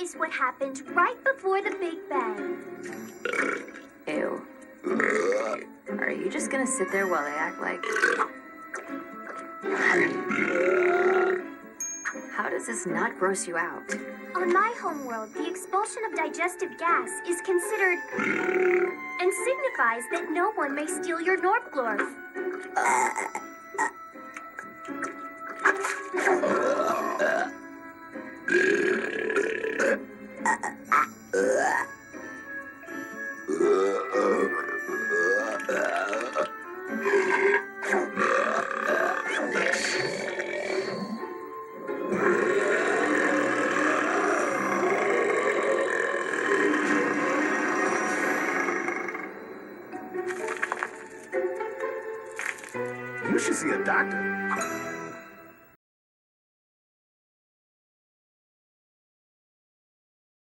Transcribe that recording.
is what happened right before the Big Bang. Ew. Are you just gonna sit there while they act like... How does this not gross you out? On my homeworld, the expulsion of digestive gas is considered and signifies that no one may steal your Norpglorf. You should see a doctor.